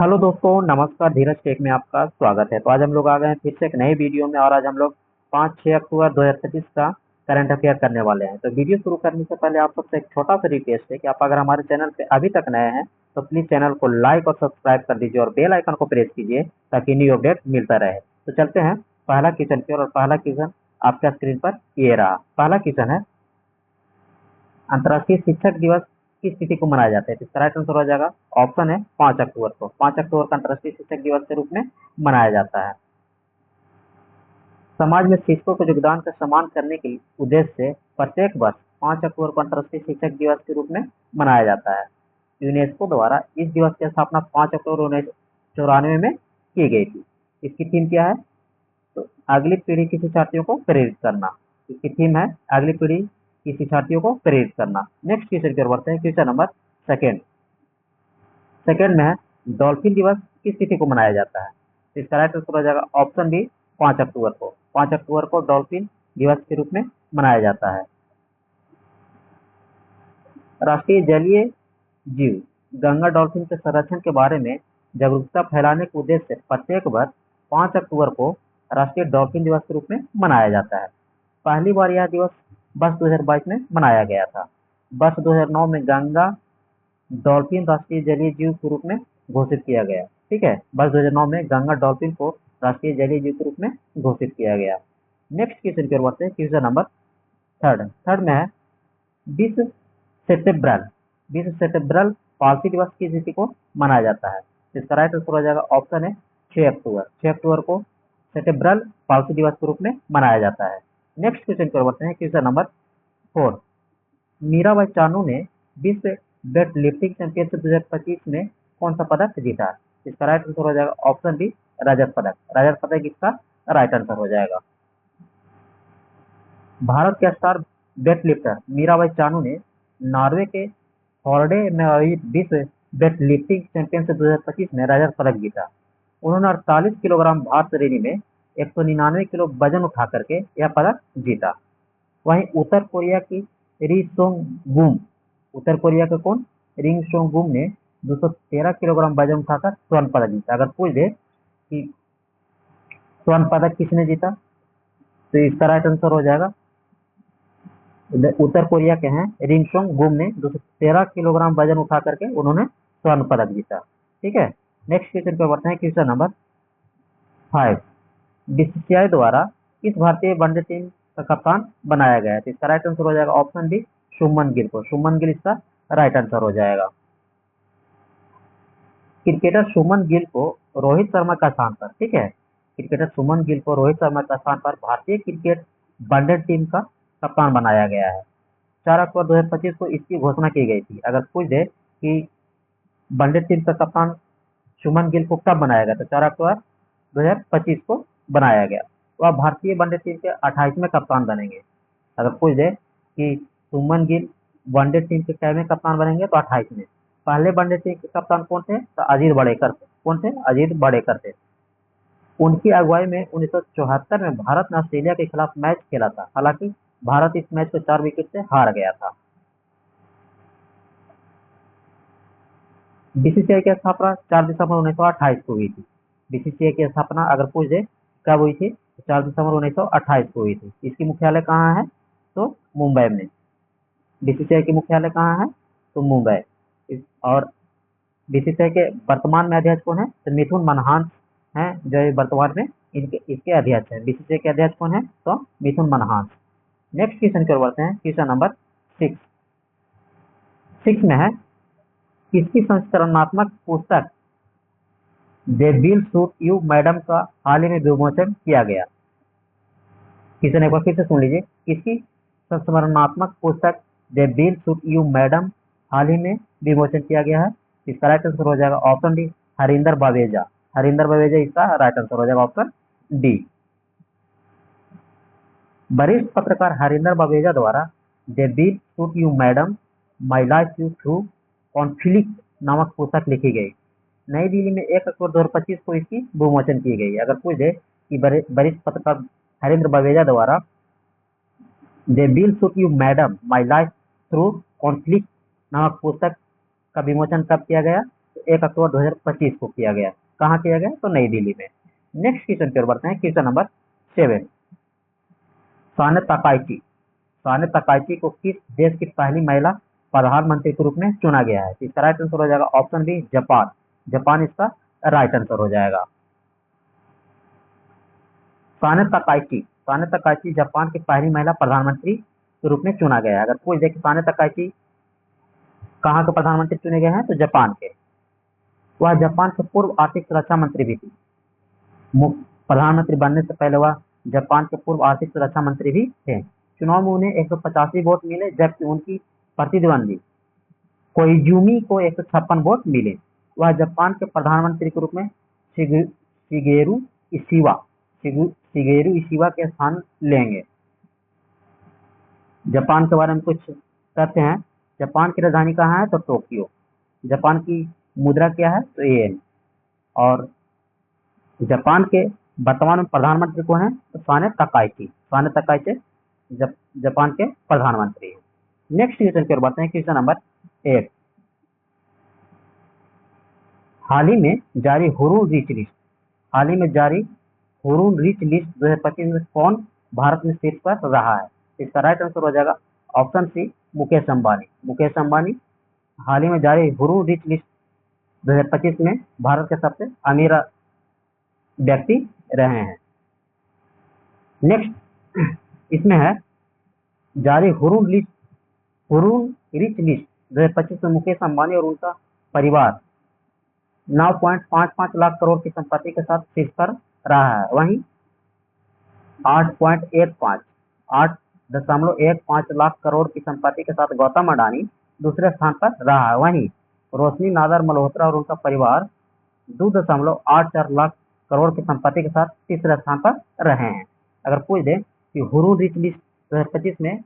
Hello दोस्तों, नमस्कार। धीरज take में आपका स्वागत है। तो आज हम लोग आ गए हैं फिर से एक नए वीडियो में, और आज हम लोग 5-6 अक्टूबर 2025 का करंट अफेयर करने वाले हैं। तो वीडियो शुरू करने से पहले आप सबसे एक छोटा सा रिक्वेस्ट है कि आप अगर हमारे चैनल पे अभी तक नए हैं तो प्लीज चैनल को लाइक और सब्सक्राइब कर दीजिए और बेल आइकन को प्रेस कीजिए ताकि न्यू अपडेट मिलता रहे। तो चलते हैं पहला क्वेश्चन की ओर, और पहला क्वेश्चन आपका स्क्रीन पर ये रहा। पहला क्वेश्चन है, अंतर्राष्ट्रीय शिक्षक दिवस किस तिथि को मनाया जाता है? तो इसका राइट आंसर हो जाएगा, ऑप्शन है 5 अक्टूबर को। 5 अक्टूबर का अंतर्राष्ट्रीय शिक्षक दिवस के रूप में मनाया जाता है। समाज में शिक्षकों के योगदान का सम्मान करने के उद्देश्य से प्रत्येक वर्ष 5 अक्टूबर को अंतर्राष्ट्रीय शिक्षक दिवस के रूप में मनाया जाता है। यूनेस्को द्वारा इस दिवस की स्थापना 5 अक्टूबर 1994 में की गई थी। इसकी थीम क्या है? तो अगली पीढ़ी की शिक्षार्थियों को प्रेरित करना। इसकी थीम है अगली पीढ़ी की शिक्षार्थियों को प्रेरित करना। नेक्स्ट क्वेश्चन की ओर बढ़ते हैं। क्वेश्चन नंबर सेकेंड सेकेंड में है, डॉल्फिन दिवस किस तिथि को मनाया जाता है? तो इसका राइट आंसर हो जाएगा, ऑप्शन बी 5 अक्टूबर को। 5 अक्टूबर को डॉल्फिन दिवस के रूप में मनाया जाता है। राष्ट्रीय जलीय जीव गंगा डॉल्फिन के संरक्षण के बारे में जागरूकता फैलाने के उद्देश्य से प्रत्येक वर्ष 5 अक्टूबर को राष्ट्रीय डॉल्फिन दिवस के रूप में मनाया जाता है। पहली बार यह दिवस वर्ष 2022 में मनाया गया था। वर्ष 2009 में गंगा डॉल्फिन राष्ट्रीय जलीय जीव के रूप में घोषित किया गया। ठीक है, वर्ष 2009 में गंगा डॉल्फिन को राष्ट्रीय जलीय जीव के रूप में घोषित किया गया। नेक्स्ट क्वेश्चन की ओर बढ़ते हैं। क्वेश्चन नंबर थर्ड में है, विश्व सेरेब्रल पाल्सी दिवस किस तिथि को मनाया जाता है? इसका राइट आंसर हो जाएगा, ऑप्शन है 6 अक्टूबर। 6 अक्टूबर को सेरेब्रल पाल्सी दिवस के रूप में मनाया जाता है। नेक्स्ट क्वेश्चन की ओर बढ़ते हैं। क्वेश्चन नंबर 4, मीराबाई चानू ने विश्व वेट लिफ्टिंग चैंपियनशिप 2025 में कौन सा पदक जीता? इसका राइट आंसर हो जाएगा, ऑप्शन बी रजत पदक। रजत पदक इसका राइट आंसर हो जाएगा। भारत के star weight lifter Mirabai Chanu ने नॉर्वे के हॉर्डे में आयोजित विश्व वेट लिफ्टिंग चैंपियनशिप 2025 में रजत पदक जीता। उन्होंने 48 किलोग्राम भार श्रेणी में 199 किलो वजन उठा करके यह पदक जीता। वहीं उत्तर कोरिया की री सोंग गुम उत्तर कोरिया के कौन रिंग सोंग गुम ने 213 किलोग्राम वजन उठाकर स्वर्ण पदक जीता। अगर पूछ दे कि स्वर्ण पदक किसने जीता, तो इसका राइट आंसर हो जाएगा, उत्तर कोरिया के हैं रिंग सोंग गुम ने 213 किलोग्राम वजन उठा करके उन्होंने स्वर्ण पदक जीता। ठीक है, नेक्स्ट क्वेश्चन पे बढ़ते हैं। क्वेश्चन नंबर 5, बीसीसीआई द्वारा किस भारतीय वनडे टीम का कप्तान बनाया गया है? तो इसका राइट आंसर हो जाएगा, ऑप्शन बी शुभमन गिल को। शुभमन गिल इसका राइट आंसर हो जाएगा। क्रिकेटर सुमन गिल को रोहित शर्मा का स्थान पर, ठीक है, क्रिकेटर सुमन गिल को रोहित शर्मा का स्थान पर भारतीय क्रिकेट वनडे टीम का कप्तान बनाया गया है। 4 अक्टूबर 2025 को इसकी घोषणा की गई थी। अगर पूछ दे कि वनडे टीम का कप्तान सुमन गिल को कब बनाया गया, तो 4 अक्टूबर 2025 को बनाया गया। तो अब भारतीय वनडे टीम के 28वें कप्तान बनेंगे। अगर पूछ दे कि सुमन गिल वनडे टीम के कैवें कप्तान बनेंगे, तो 28वें। पहले वनडे टीम के कप्तान कौन थे? तो अजीत बड़ेकर थे। कौन थे? अजीत बड़ेकर थे। उनकी अगुवाई में 1974 में भारत ने ऑस्ट्रेलिया के खिलाफ मैच खेला था। हालांकि भारत इस मैच को 4 विकेट से हार गया था। बीसीसीआई की स्थापना 4 दिसंबर 1928 को हुई थी। बीसीसीआई की स्थापना अगर पूछ दे कब हुई थी, 4 दिसंबर 1928 को हुई थी। इसकी मुख्यालय कहाँ है? तो मुंबई में। बीसीसीआई की मुख्यालय कहाँ है? तो मुंबई। और बीसीसीआई के वर्तमान में अध्यक्ष कौन है? तो मिथुन मनहास हैं, जो वर्तमान में इसके अध्यक्ष हैं। बीसीसीआई के अध्यक्ष कौन है? तो मिथुन मनहास। नेक्स्ट क्वेश्चन की ओर बढ़ते हैं। क्वेश्चन नंबर 6 में है, किसकी संस्करणात्मक पुस्तक they will shoot you madam का हाल ही में विमोचन किया गया? क्वेश्चन एक बार फिर से सुन लीजिए। किसकी संस्मरणात्मक पुस्तक they will shoot you madam हाल ही में विमोचन किया गया है? इसका राइट आंसर हो जाएगा, ऑप्शन डी हरिंदर बवेजा। हरिंदर बवेजा इसका राइट आंसर हो जाएगा, ऑप्शन डी। वरिष्ठ पत्रकार हरिंदर बवेजा द्वारा दे will shoot you madam my life you through conflict नामक पुस्तक लिखी गई। नई दिल्ली में 1 अक्टूबर 2025 को इसकी विमोचन की गई। अगर पूछ दे कि वरिष्ठ पत्रकार हरिंद्र बवेजा द्वारा दे will shoot you madam my life through conflict नामक पुस्तक का विमोचन कब किया गया? 1 अक्टूबर 2025 को किया गया। कहाँ किया गया? तो नई दिल्ली में। नेक्स्ट क्वेश्चन की ओर बढ़ते हैं, question number 7। Sanae Takaichi, Sanae Takaichi को किस देश की पहली महिला प्रधानमंत्री के रूप में चुना गया है? इसका राइट आंसर हो जाएगा ऑप्शन बी जापान। जापान इसका राइट आंसर हो जाएगा। Sanae Takaichi, Sanae Takaichi Japan की पहली महिला प्रधानमंत्री के रूप में चुना गया है। अगर पूछ दे कि साने तकाइची कहाँ के प्रधानमंत्री चुने गए हैं, तो जापान के। वह जापान के पूर्व आर्थिक सुरक्षा मंत्री भी थी। प्रधानमंत्री बनने से पहले वह जापान के पूर्व आर्थिक सुरक्षा मंत्री भी थे। चुनाव में उन्हें 185 वोट मिले, जबकि उनकी प्रतिद्वंदी कोइजुमी को 156 वोट मिले। वह जापान के प्रधानमंत्री के रूप में शिगेरू इशिवा के स्थान लेंगे। जापान के बारे में कुछ कहते हैं। जापान की राजधानी कहाँ है? तो टोक्यो। जापान की मुद्रा क्या है? तो येन। और जापान के वर्तमान में प्रधानमंत्री कौन है? तो Sanae Takaichi. Sanae Takaichi Japan के प्रधानमंत्री हैं। नेक्स्ट क्वेश्चन की ओर बढ़ते हैं, क्वेश्चन नंबर 8। हाल ही में जारी हुरून रिच लिस्ट, हाल ही में जारी हुरून रिच लिस्ट 2025 में कौन भारत में शीर्ष पर रहा है? इसका राइट आंसर हो जाएगा ऑप्शन सी मुकेश अंबानी। मुकेश अंबानी हाल ही में जारी हुरून रिच लिस्ट 2025 में भारत के सबसे अमीर व्यक्ति रहे हैं। नेक्स्ट इसमें है जारी हुरून रिच लिस्ट 2025 में मुकेश अंबानी और उनका परिवार 9.55 लाख करोड़ की संपत्ति के साथ शीर्ष पर रहा है। वहीं 8.15 लाख करोड़ की संपत्ति के साथ गौतम अडानी दूसरे स्थान पर रहा है। वहीं रोशनी नादर मल्होत्रा और उनका परिवार 2.84 लाख करोड़ की संपत्ति के साथ तीसरे स्थान पर रहे हैं। अगर पूछ दे कि हुरून रिच लिस्ट 2025 में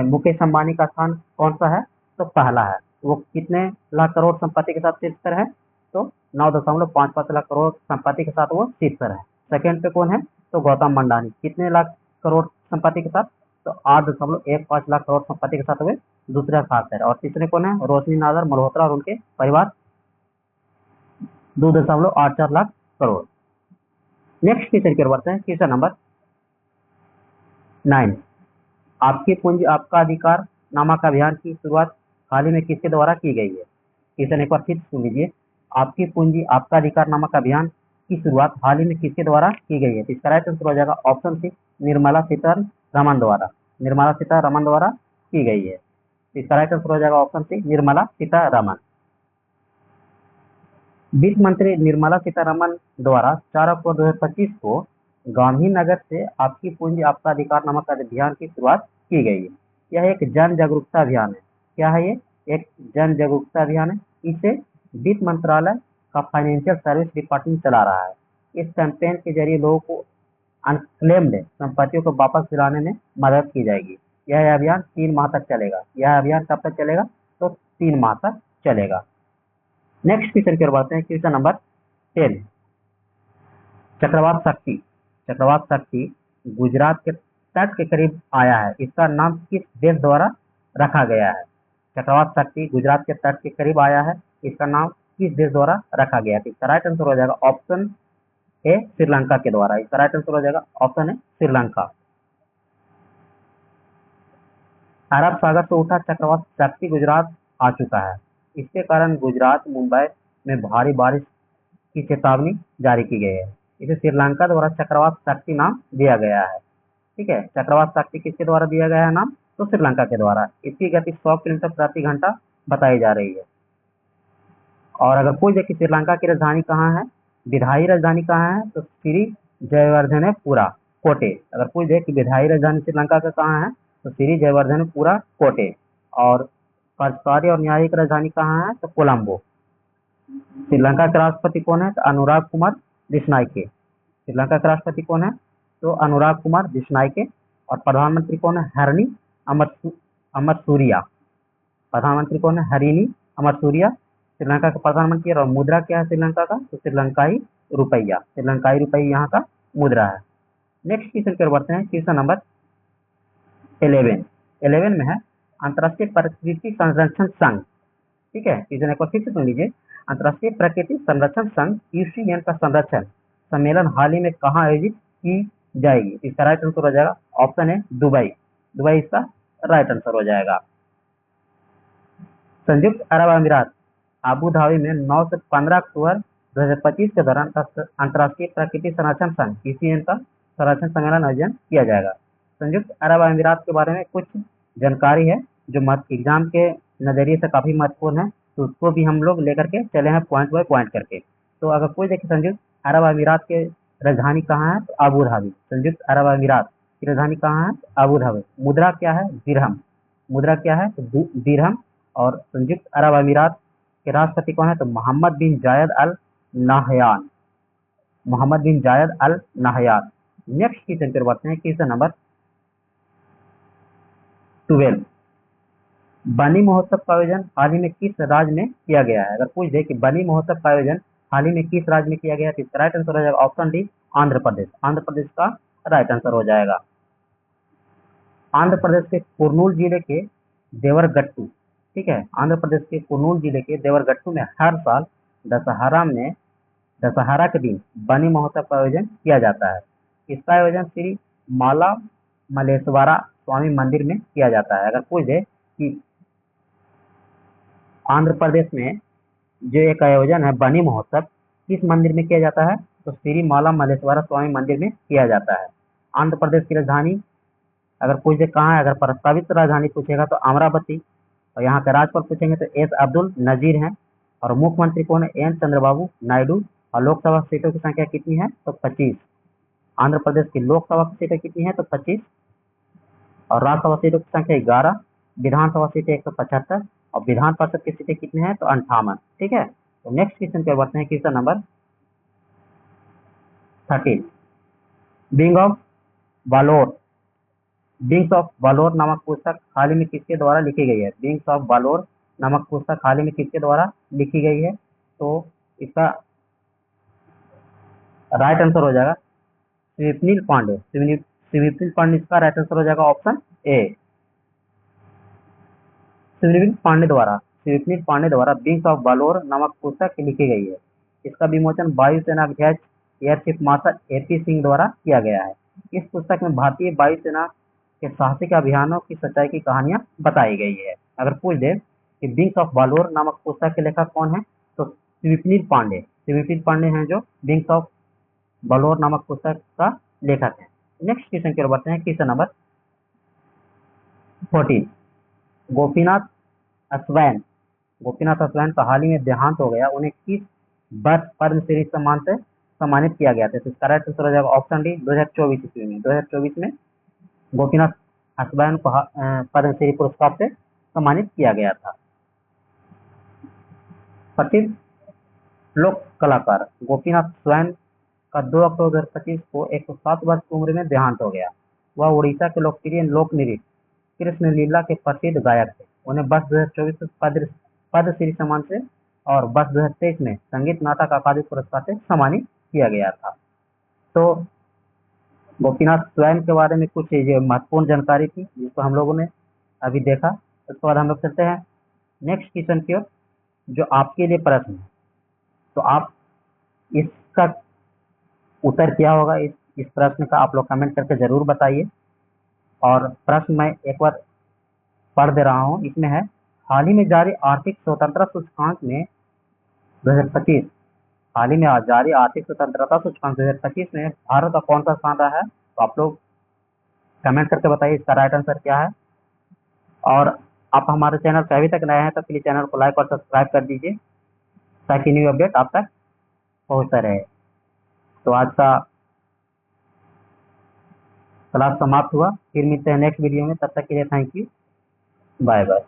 मुकेश अंबानी का स्थान कौन सा है, तो पहला है। वो कितने लाख करोड़ संपत्ति के साथ शीर्ष पर है? तो 9.55 लाख करोड़ संपत्ति के साथ वो शीर्ष पर है। सेकंड पे कौन है? तो गौतम अडानी। कितने लाख करोड़ संपत्ति के साथ? तो 8.15 लाख करोड़ संपत्ति के साथ वे दूसरा स्थान पर। और तीसरे कौन है? रोशनी नादर मल्होत्रा और उनके परिवार 2.84 लाख करोड़। नेक्स्ट क्वेश्चन की ओर बढ़ते हैं, क्वेश्चन नंबर 9। आपकी पूंजी आपका अधिकार नामक अभियान की शुरुआत हाल ही में किसके द्वारा की गई है? क्वेश्चन एक बार फिर सुन लीजिए। आपकी पूंजी आपका अधिकार नामक अभियान की शुरुआत हाल ही में किसके द्वारा की गई है? तो इसका राइट आंसर हो जाएगा ऑप्शन सी निर्मला सीतारमण द्वारा। निर्मला सीतारमण द्वारा की गई है। इसका राइट आंसर हो जाएगा ऑप्शन सी निर्मला सीतारमण। वित्त मंत्री निर्मला सीतारमण द्वारा 4 अक्टूबर 2025 को गांधीनगर से आपकी पूंजी आपका अधिकार नामक अभियान की शुरुआत की गई है। यह एक जन जागरूकता अभियान है। क्या है ये? एक जन जागरूकता अभियान है। इसे वित्त मंत्रालय का फाइनेंशियल सर्विस डिपार्टमेंट चला रहा है। इस कैंपेन के जरिए लोगों को अनक्लेम्ड संपत्तियों को वापस दिलाने में मदद की जाएगी। यह अभियान 3 माह तक चलेगा। यह अभियान कब तक चलेगा? तो 3 माह तक चलेगा। नेक्स्ट क्वेश्चन की ओर बढ़ते हैं, क्वेश्चन नंबर 10। चक्रवात शक्ति, चक्रवात शक्ति गुजरात के तट के करीब आया है। इसका नाम किस देश द्वारा रखा गया है? चक्रवात शक्ति गुजरात के तट के करीब आया है। इसका नाम किस देश द्वारा रखा गया है? इसका राइट आंसर हो जाएगा ऑप्शन ए श्रीलंका के द्वारा। इसका राइट आंसर हो जाएगा ऑप्शन ए श्रीलंका। अरब सागर से उठा चक्रवात शक्ति गुजरात आ चुका है। इसके कारण गुजरात मुंबई में भारी बारिश की चेतावनी जारी की गई है। इसे श्रीलंका द्वारा चक्रवात शक्ति नाम दिया गया है। ठीक है, चक्रवात शक्ति किसके द्वारा दिया गया है नाम? तो श्रीलंका के द्वारा। इसकी गति 100 किलोमीटर प्रति घंटा बताई जा रही है। और अगर कोई देखिए श्रीलंका की राजधानी कहाँ है, विधायी राजधानी कहाँ है, तो श्री जयवर्धनेपुरा कोटे। अगर कोई देख कि विधायी राजधानी श्रीलंका का कहाँ है, तो श्री जयवर्धनेपुरा कोटे। और कार्यकारी और न्यायिक राजधानी कहाँ है, तो कोलंबो। श्रीलंका के राष्ट्रपति कौन है, तो अनुराग कुमार दिशनायके। श्रीलंका के राष्ट्रपति कौन है, तो अनुराग कुमार दिशनायके। और प्रधानमंत्री कौन है, हरिनी अमरसूरिया। प्रधानमंत्री कौन है, हरिनी अमरसूरिया श्रीलंका का प्रधानमंत्री। और मुद्रा क्या है श्रीलंका का, तो श्रीलंकाई रुपया। श्रीलंकाई रुपया यहाँ का मुद्रा है। नेक्स्ट क्वेश्चन की ओर बढ़ते हैं, क्वेश्चन नंबर 11 में है अंतर्राष्ट्रीय प्रकृति संरक्षण संघ। ठीक है, क्वेश्चन एक बार फिर से सुन लीजिए। अंतर्राष्ट्रीय प्राकृतिक संरक्षण संघ यूसीएन का संरक्षण सम्मेलन हाल ही में कहाँ आयोजित की जाएगी? इसका राइट आंसर हो जाएगा ऑप्शन है दुबई। दुबई इसका राइट आंसर हो जाएगा। संयुक्त अरब अमीरात आबू धाबी में 9 से 15 अक्टूबर 2025 के दौरान अंतर्राष्ट्रीय प्राकृतिक संरक्षण संघ यूसीएन का संरक्षण सम्मेलन आयोजन किया जाएगा। संयुक्त अरब अमीरात के बारे में कुछ जानकारी है जो एग्जाम के नजरिए से काफी महत्वपूर्ण है, तो उसको भी हम लोग लेकर के चले हैं पॉइंट बाय पॉइंट करके। तो अगर कोई देखे संयुक्त अरब अमीरात के राजधानी कहाँ है, तो अबू धाबी। संयुक्त अरब अमीरात की राजधानी कहाँ है, अबू धाबी। मुद्रा क्या है, दिरहम। मुद्रा क्या है, तो दिरहम। और संयुक्त अरब अमीरात के राष्ट्रपति कौन है, तो मोहम्मद बिन जायद अल नाहयान। मोहम्मद बिन जायद अल नाहयान। नेक्स्ट क्वेश्चन पर बढ़ते हैं, क्वेश्चन नंबर 12। बनी महोत्सव का आयोजन हाल ही में किस राज्य में किया गया है? अगर पूछ दे कि बनी महोत्सव का आयोजन हाल ही में किस राज्य में किया गया है, तो इसका राइट आंसर हो जाएगा ऑप्शन डी आंध्र प्रदेश। आंध्र प्रदेश का राइट आंसर हो जाएगा। आंध्र प्रदेश के कुर्नूल जिले के देवरगट्टू, ठीक है, आंध्र प्रदेश के कुर्नूल जिले के देवरगट्टू में हर साल दशहरा के दिन बनी महोत्सव का आयोजन किया जाता है। इसका आयोजन श्री माला मलेश्वरा स्वामी मंदिर में किया जाता है। अगर पूछ दे कि आंध्र प्रदेश में जो एक आयोजन है बनी महोत्सव किस मंदिर में किया जाता है, तो श्री माला मलेश्वरा स्वामी मंदिर में किया जाता है। आंध्र प्रदेश की राजधानी अगर पूछ दे कहाँ है, अगर प्रस्तावित राजधानी पूछेगा तो अमरावती, और यहाँ के राज्यपाल पूछेंगे तो एस अब्दुल नजीर हैं, और मुख्यमंत्री कौन है, एन चंद्रबाबू नायडू। और लोकसभा सीटों की संख्या कितनी है, तो 25। आंध्र प्रदेश की लोकसभा की सीटें कितनी है, तो 25, और राज्यसभा सीटों की संख्या 11, विधानसभा सीटें 175, और विधान परिषद की सीटें कितनी है, तो 58। ठीक है, तो नेक्स्ट क्वेश्चन पे बढ़ते हैं, क्वेश्चन नंबर 13। बिंग ऑफ वालोर बिंग्स ऑफ वालोर नामक पुस्तक हाल ही में किसके द्वारा लिखी गई है? बिंग्स ऑफ वालोर नामक पुस्तक हाल ही में किसके द्वारा लिखी गई है? तो इसका राइट आंसर हो जाएगा शिवनील पांडे। शिवनील पांडे इसका राइट आंसर हो जाएगा ऑप्शन ए। शिवनील पांडे द्वारा बिंग्स ऑफ वालोर नामक पुस्तक लिखी गई है। इसका विमोचन वायुसेना अध्यक्ष air chief marshal AP Singh द्वारा किया गया है। इस पुस्तक में भारतीय वायुसेना के साहसिक अभियानों की सच्चाई की कहानियां बताई गई है। अगर पूछ दे कि विंग्स ऑफ वालोर नामक पुस्तक के लेखक कौन है, तो शिवनील पांडे हैं जो विंग्स ऑफ वालोर नामक पुस्तक का लेखक है। नेक्स्ट क्वेश्चन की ओर बढ़ते हैं, क्वेश्चन नंबर 14। गोपीनाथ अश्वैन का हाल ही में देहांत हो गया, उन्हें किस वर्ष पद्मश्री सम्मान से सम्मानित किया गया था? तो इसका राइट आंसर हो जाएगा ऑप्शन डी 2024 ईस्वी में। 2024 में गोपीनाथ अश्वैन को पद्मश्री पुरस्कार से सम्मानित किया गया था। प्रसिद्ध लोक कलाकार गोपीनाथ स्वैन का 2 अक्टूबर 2025 को 107 वर्ष की उम्र में देहांत हो गया। वह उड़ीसा के लोकप्रिय लोक नृत्य कृष्ण लीला के प्रसिद्ध गायक थे। उन्हें वर्ष 2024 में पद्मश्री सम्मान से और वर्ष 2023 में संगीत नाटक अकादमी पुरस्कार से सम्मानित किया गया था। तो गोपीनाथ स्वैन के बारे में कुछ महत्वपूर्ण जानकारी थी जिसको हम लोगों ने अभी देखा। उसके बाद हम लोग चलते हैं नेक्स्ट क्वेश्चन की ओर, जो आपके लिए प्रश्न है। तो आप इसका उत्तर क्या होगा, इस प्रश्न का आप लोग कमेंट करके जरूर बताइए। और प्रश्न मैं एक बार पढ़ दे रहा हूँ। इसमें है, हाल ही में जारी आर्थिक स्वतंत्रता सूचकांक में 2025 हाल ही में जारी आर्थिक स्वतंत्रता सूचकांक 2025 में भारत का कौन सा स्थान रहा है? तो आप लोग कमेंट करके बताइए इसका राइट आंसर क्या है। और आप हमारे चैनल पे अभी तक नए हैं तो प्लीज चैनल को लाइक और सब्सक्राइब कर दीजिए ताकि न्यू अपडेट आप तक पहुंचता रहे। तो आज का क्लास समाप्त हुआ, फिर मिलते हैं नेक्स्ट वीडियो में। तब तक के लिए थैंक यू, बाय बाय।